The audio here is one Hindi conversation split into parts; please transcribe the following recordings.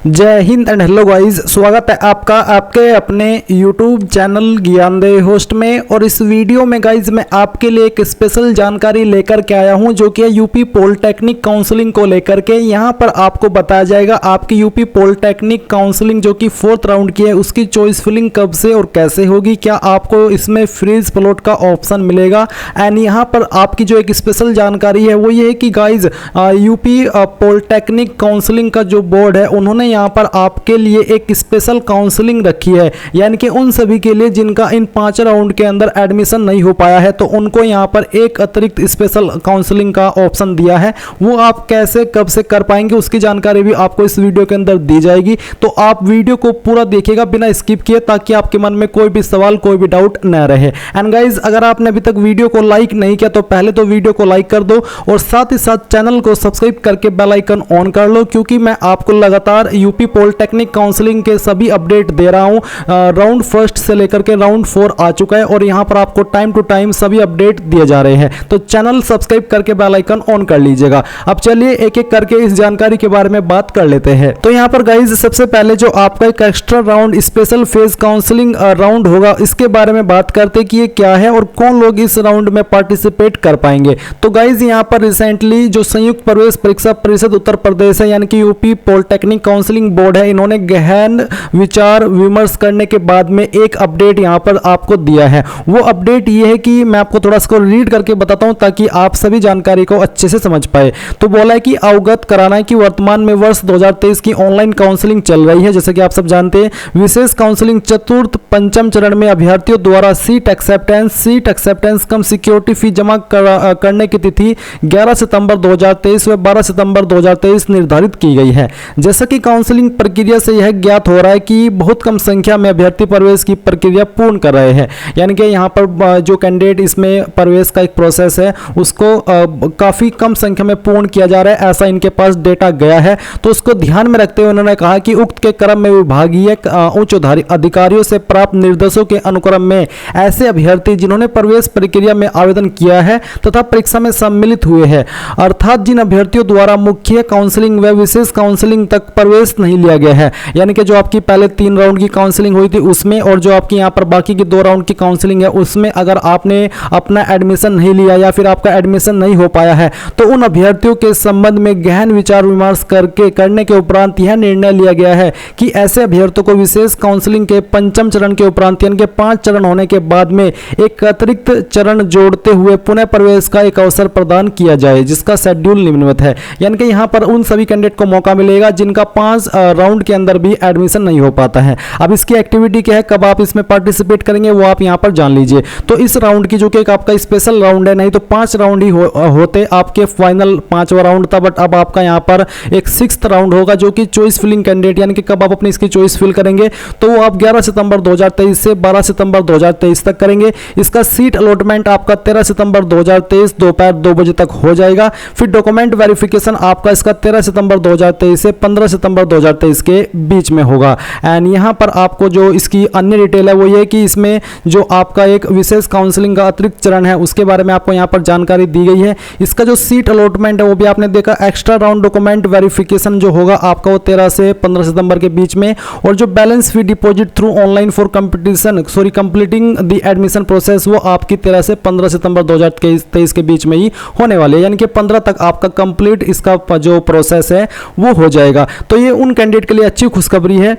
जय हिंद एंड हेलो गाइस, स्वागत है आपका आपके अपने YouTube चैनल ज्ञानदेव होस्ट में। और इस वीडियो में गाइस मैं आपके लिए एक स्पेशल जानकारी लेकर के आया हूं जो कि है यूपी पॉलिटेक्निक काउंसलिंग को लेकर के। यहां पर आपको बताया जाएगा आपकी यूपी पॉलिटेक्निक काउंसलिंग जो कि 4th राउंड की है उसकी चॉइस फिलिंग कब से और कैसे होगी, क्या आपको इसमें फ्रीज प्लॉट का ऑप्शन मिलेगा। एंड यहाँ पर आपकी जो एक स्पेशल जानकारी है वो ये है कि गाइज यूपी पॉलिटेक्निक काउंसलिंग का जो बोर्ड है उन्होंने यहाँ पर आपके लिए एक स्पेशल काउंसलिंग रखी है, यानी कि उन सभी के लिए जिनका इन 5 राउंड के अंदर एडमिशन नहीं हो पाया है तो उनको यहाँ पर एक अतिरिक्त स्पेशल काउंसलिंग का ऑप्शन दिया है। वो आप कैसे कब से कर पाएंगे उसकी जानकारी भी आपको इस वीडियो के अंदर दी जाएगी, तो आप वीडियो को पूरा देखिएगा बिना स्किप किए ताकि आपके मन में कोई भी सवाल कोई भी डाउट न रहे। एंड गाइज अगर आपने अभी तक वीडियो को लाइक नहीं किया तो पहले तो वीडियो को लाइक कर दो और साथ ही साथ चैनल को सब्सक्राइब करके बेल आइकन ऑन कर लो, क्योंकि मैं आपको लगातार यूपी पॉलिटेक्निक काउंसलिंग के सभी अपडेट दे रहा हूं। राउंड फर्स्ट से लेकर के राउंड 4 आ चुका है और यहां पर आपको टाइम टू टाइम सभी अपडेट दिए जा रहे हैं, तो चैनल सब्सक्राइब करके बेल आइकन ऑन कर लीजिएगा। अब चलिए एक एक करके इस जानकारी के बारे में बात कर लेते हैं। तो यहां पर गाइज सबसे पहले जो आपका एक extra round special phase counselling round होगा इसके बारे में बात करते कि ये क्या है और कौन लोग इस राउंड में पार्टिसिपेट कर पाएंगे। तो गाइज यहां पर रिसेंटली जो संयुक्त प्रवेश परीक्षा परिषद उत्तर प्रदेश है यानी कि यूपी पॉलिटेक्निक काउंसलिंग बोर्ड है, इन्होंने गहन विचार विमर्श करने के बाद में एक अपडेट यहां पर आपको दिया है। वो अपडेट ये है कि मैं आपको थोड़ा सा रीड करके बताता हूं ताकि आप सभी जानकारी को अच्छे से समझ पाए। तो बोला है कि अवगत कराना है कि वर्तमान में वर्ष 2023 की ऑनलाइन काउंसलिंग चल रही है। जैसे कि आप सब जानते हैं विशेष काउंसलिंग चतुर्थ पंचम चरण में अभ्यर्थियों द्वारा सीट एक्सेप्टेंस कम सिक्योरिटी फी जमा करने की तिथि 11 सितंबर 2023 व 12 सितंबर 2023 निर्धारित की गई है। जैसा कि काउंसलिंग प्रक्रिया से यह ज्ञात हो रहा है कि बहुत कम संख्या में अभ्यर्थी प्रवेश की प्रक्रिया पूर्ण कर रहे हैं, यानी कि यहाँ पर जो कैंडिडेट इसमें प्रवेश का एक प्रोसेस है उसको काफ़ी कम संख्या में पूर्ण किया जा रहा है, ऐसा इनके पास डेटा गया है। तो उसको ध्यान में रखते हुए उन्होंने कहा कि उक्त के क्रम में विभागीय उच्च अधिकारियों से प्राप्त निर्देशों के अनुक्रम में ऐसे अभ्यर्थी जिन्होंने प्रवेश प्रक्रिया में आवेदन किया है तथा परीक्षा में सम्मिलित हुए हैं, अर्थात जिन अभ्यर्थियों द्वारा मुख्य काउंसलिंग व विशेष काउंसलिंग तक प्रवेश नहीं लिया गया है, यानी कि जो आपकी पहले 3 राउंड की काउंसलिंग हुई थी उसमें और जो आपकी यहाँ पर बाकी की 2 राउंड की काउंसलिंग है उसमें अगर आपने अपना एडमिशन नहीं लिया या फिर आपका एडमिशन नहीं हो पाया है तो उन अभ्यर्थियों के संबंध में गहन विचार विमर्श करने के उपरांत यह निर्णय लिया गया है कि ऐसे अभ्यर्थियों को विशेष काउंसलिंग के पंचम चरण के उपरांत यानी कि 5 चरण होने के बाद में एक अतिरिक्त चरण जोड़ते हुए पुनः प्रवेश का एक अवसर प्रदान किया जाए, जिसका शेड्यूल निम्नवत है। यानी कि यहाँ पर उन सभी कैंडिडेट को मौका मिलेगा जिनका 5 राउंड के अंदर भी एडमिशन नहीं हो पाता है। अब इसकी एक्टिविटी क्या है, कब आप इसमें पार्टिसिपेट करेंगे वो आप यहाँ पर जान लीजिए। तो इस राउंड की जो कि एक आपका स्पेशल राउंड है, नहीं तो 5 राउंड ही होते आपके फाइनल 5वां राउंड था, बट अब आपका यहाँ पर एक 6th राउंड होगा जो कि चॉइस फिलिंग कैंडिडेट यानी कि कब आप अपनी इसकी चॉइस फिल करेंगे तो वो आप 11 सितंबर 2023 से 12 सितंबर 2023 तक करेंगे। इसका सीट अलॉटमेंट आपका 13 सितंबर 2023 दोपहर 2 बजे तक हो जाएगा। फिर डॉक्यूमेंट वेरिफिकेशन आपका इसका 13 सितंबर 2023 से 15 सितंबर 2023 के बीच में होगा। एंड यहाँ पर आपको जो इसकी अन्य डिटेल है वो ये कि इसमें जो आपका एक विशेष काउंसलिंग का अतिरिक्त चरण है उसके बारे में आपको यहाँ पर जानकारी दी गई है। इसका जो सीट अलॉटमेंट है वो भी आपने देखा, एक्स्ट्रा राउंड डॉक्यूमेंट वेरिफिकेशन जो होगा आपका वो 13 से 15 सितंबर के बीच में, और जो balance fee deposit through online for completing the admission process वो आपकी 13 से 15 सितंबर 2023 के बीच में ही होने वाले है, यानी कि 15 तक आपका कंप्लीट इसका जो प्रोसेस है वो हो जाएगा। तो ये उन कैंडिडेट के लिए अच्छी खुशखबरी है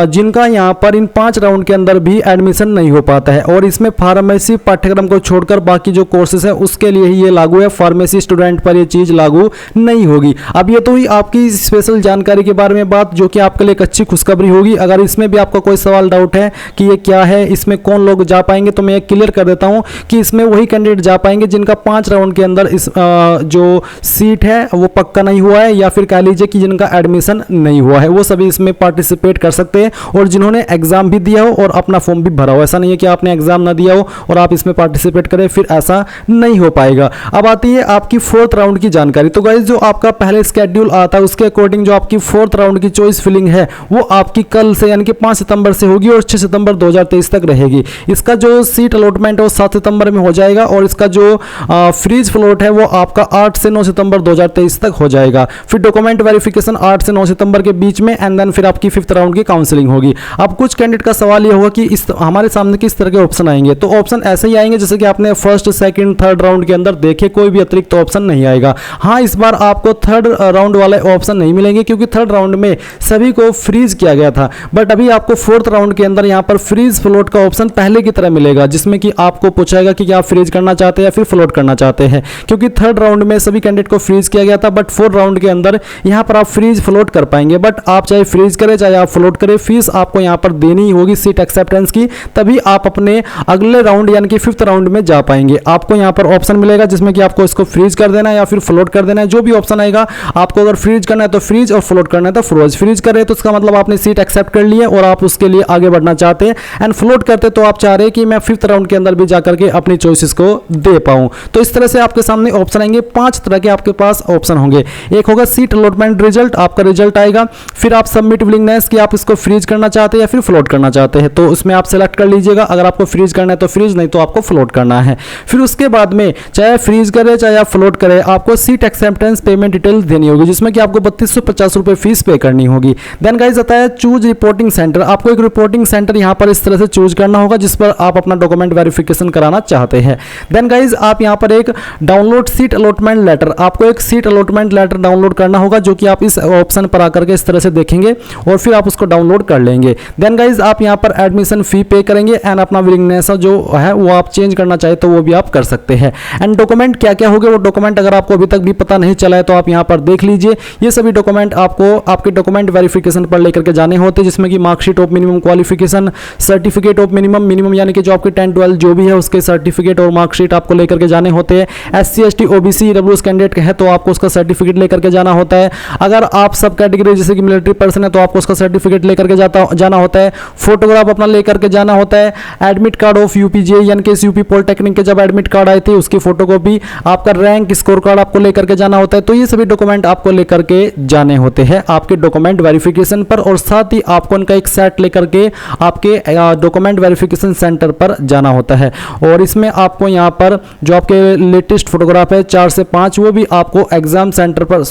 जिनका यहाँ पर इन 5 राउंड के अंदर भी एडमिशन नहीं हो पाता है, और इसमें फार्मेसी पाठ्यक्रम को छोड़कर बाकी जो कोर्सेज है उसके लिए ही ये लागू है, फार्मेसी स्टूडेंट पर ये चीज लागू नहीं होगी। अब ये तो हुई आपकी स्पेशल जानकारी के बारे में बात जो कि आपके लिए एक अच्छी खुशखबरी होगी। अगर इसमें भी आपका कोई सवाल डाउट है कि ये क्या है, इसमें कौन लोग जा पाएंगे, तो मैं क्लियर कर देता हूं कि इसमें वही कैंडिडेट जा पाएंगे जिनका 5 राउंड के अंदर इस जो सीट है वो पक्का नहीं हुआ है, या फिर कह लीजिए कि जिनका एडमिशन नहीं हुआ है वो सभी इसमें पार्टिसिपेट कर सकते हैं, और जिन्होंने एग्जाम भी दिया हो और अपना फॉर्म भी भरा हो। ऐसा नहीं है कि आपने एग्जाम ना दिया हो और आप इसमें पार्टिसिपेट करें, फिर ऐसा नहीं हो पाएगा। अब आती है आपकी 4th राउंड की जानकारी। तो गाइस जो आपका पहले स्केड्यूल आता है उसके अकॉर्डिंग जो आपकी 4th राउंड की चॉइस फिलिंग है वो आपकी कल से यानी कि 5 सितंबर से होगी और 6 सितंबर 2023 तक रहेगी। इसका जो सीट अलॉटमेंट है वो 7 सितंबर में हो जाएगा, और इसका जो फ्रीज फ्लोट है वो आपका 8 से 9 सितंबर 2023 तक हो जाएगा। फिर डॉक्यूमेंट वेरिफिकेशन 8 से 9 सितंबर के बीच में, एंड देन फिर आपकी 5th राउंड की काउंसलिंग होगी। अब कुछ कैंडिडेट का सवाल ये होगा कि इस हमारे सामने किस तरह के ऑप्शन आएंगे, तो ऑप्शन ऐसे ही आएंगे जैसे कि आपने फर्स्ट, सेकंड, थर्ड राउंड के अंदर देखे, कोई भी अतिरिक्त ऑप्शन नहीं आएगा। हाँ, इस बार आपको थर्ड राउंड वाले ऑप्शन नहीं मिलेंगे क्योंकि थर्ड राउंड में सभी को फ्रीज किया गया था, बट अभी आपको 4th राउंड के अंदर यहाँ पर फ्रीज फ्लोट का ऑप्शन पहले की तरह मिलेगा, जिसमें कि आपको पूछाएगा कि क्या आप फ्रीज करना चाहते हैं या फिर फ्लोट करना चाहते हैं। क्योंकि थर्ड राउंड में सभी कैंडिडेट को फ्रीज किया गया था, बट 4th राउंड के अंदर यहाँ पर आप फ्रीज फ्लोट कर पाएंगे। बट आप चाहे फ्रीज करें चाहे आप फ्लोट करें, फीस आपको यहाँ पर देनी होगी सीट एक्सेप्टेंस की, तभी आप अपने अगले राउंड यानी कि 5th राउंड में जा पाएंगे। आपको यहाँ पर ऑप्शन मिलेगा जिसमें कि आपको इसको फ्रीज कर देना है या फिर फ्लोट कर देना है, जो भी ऑप्शन आएगा। आपको अगर फ्रीज करना है तो फ्रीज और फ्लोट करना है तो फ्रोज। फ्रीज करें तो इसका मतलब आपने सीट एक्सेप्ट कर ली है और आप उसके लिए आगे बढ़ना चाहते हैं, एंड फ्लोट करते तो आप चाह रहे हैं कि मैं 5th राउंड के अंदर भी जाकर के अपनी चॉइसेस को दे पाऊं। तो इस तरह से आपके सामने ऑप्शन आएंगे, 5 तरह के आपके पास ऑप्शन होंगे। एक होगा सीट अलॉटमेंट रिजल्ट, आपका रिजल्ट आएगा, फिर आप सबमिट विलिंगनेस कि आप इसको फ्रीज करना चाहते हैं या फिर फ्लोट करना चाहते हैं, तो उसमें आप सेलेक्ट कर लीजिएगा। अगर आपको फ्रीज करना है तो फ्रीज, नहीं तो आपको फ्लोट करना है। फिर उसके बाद में चाहे फ्रीज करे चाहे आप फ्लोट करें, आपको सीट एक्सेप्टेंस पेमेंट डिटेल्स देनी होगी, जिसमें कि आपको 3250 रुपए फीस पे करनी होगी। देन गाइस आता है चूज रिपोर्टिंग सेंटर। आपको एक रिपोर्टिंग सेंटर यहां पर इस तरह से चूज करना होगा जिस पर आप अपना डॉक्यूमेंट वेरिफिकेशन कराना चाहते हैं। देन गाइस आप यहां पर एक डाउनलोड सीट अलॉटमेंट लेटर, आपको एक सीट अलॉटमेंट लेटर डाउनलोड करना होगा, जो कि आप इस ऑप्शन पर आकर के इस तरह से देखेंगे और फिर आप उसको डाउनलोड कर लेंगे। देन गाइस आप यहां पर एडमिशन फी पे करेंगे एंड अपना विलिंगनेस जो है वो आप चेंज करना चाहे तो वो भी आप कर सकते हैं। एंड डॉक्यूमेंट क्या क्या होंगे, वो डॉक्यूमेंट अगर आपको अभी तक भी पता नहीं चला है तो आप यहां पर देख लीजिए। ये सभी डॉक्यूमेंट आपको आपके डॉक्यूमेंट वेरिफिकेशन पर लेकर के जाने होते हैं, जिसमें कि marksheet of minimum qualification, certificate of minimum यानी कि जो आपके 10, 12 जो भी है उसके सर्टिफिकेट और मार्कशीट आपको लेकर के जाने होते हैं। SC, ST, OBC, EWS candidate है तो आपको उसका सर्टिफिकेट लेकर के जाना होता है। अगर आप सब कैटेगरी जैसे कि मिलिट्री पर्सन है तो आपको उसका सर्टिफिकेट लेकर के जाना होता है। फोटोग्राफ अपना लेकर के जाना होता है। एडमिट कार्ड ऑफ UPJ यानी कि यूपी पॉलिटेक्निक के जब एडमिट कार्ड आए थे उसकी फोटोकॉपी, आपका रैंक स्कोर कार्ड आपको लेकर के जाना होता है। तो ये सभी डॉक्यूमेंट आपको लेकर के जाने होते हैं आपके डॉक्यूमेंट वेरिफिकेशन पर, और साथ ही आपको उनका एक सेट लेकर के आपके डॉक्यूमेंट वेरिफिकेशन सेंटर पर जाना होता है। और इसमें आपको यहाँ पर जो आपके लेटेस्ट फोटोग्राफ है 4 से 5 वो भी आपको एग्जाम सेंटर पर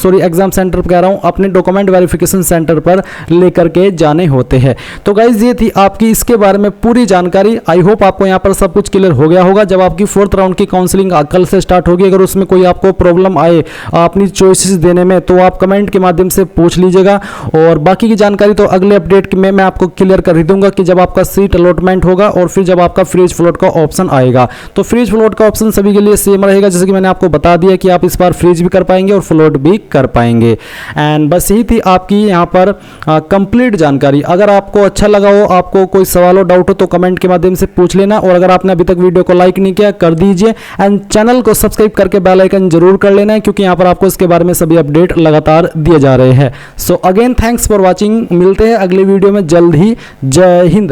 कह रहा हूँ, अपने डॉक्यूमेंट वेरिफिकेशन सेंटर पर लेकर के जाने होते हैं। तो गाइज ये थी आपकी इसके बारे में पूरी जानकारी। आई होप आपको यहाँ पर सब कुछ क्लियर हो गया होगा। जब आपकी 4th राउंड की काउंसलिंग कल से स्टार्ट होगी, अगर उसमें कोई आपको प्रॉब्लम आए अपनी चॉइसेस देने में तो आप कमेंट के माध्यम से पूछ लीजिएगा, और बाकी की जानकारी तो अगले अपडेट में मैं आपको क्लियर कर ही दूंगा कि जब आपका सीट अलॉटमेंट होगा और फिर जब आपका फ्रीज फ्लोट का ऑप्शन आएगा। तो फ्रीज फ्लोट का ऑप्शन सभी के लिए सेम रहेगा, जैसे कि मैंने आपको बता दिया कि आप इस बार फ्रीज भी कर पाएंगे और फ्लोट भी कर पाएंगे। एंड बस यही थी आपकी यहाँ पर कंप्लीट जानकारी। अगर आपको अच्छा लगा हो, आपको कोई सवाल हो, डाउट हो तो कमेंट के माध्यम से पूछ लेना, और अगर आपने अभी तक वीडियो को लाइक नहीं किया कर दीजिए, एंड चैनल को सब्सक्राइब करके बेल आइकन जरूर कर लेना है, क्योंकि यहाँ पर आपको इसके बारे में सभी अपडेट लगातार दिए जा रहे हैं। So again thanks for watching, मिलते हैं अगली वीडियो में जल्द ही। जय हिंद।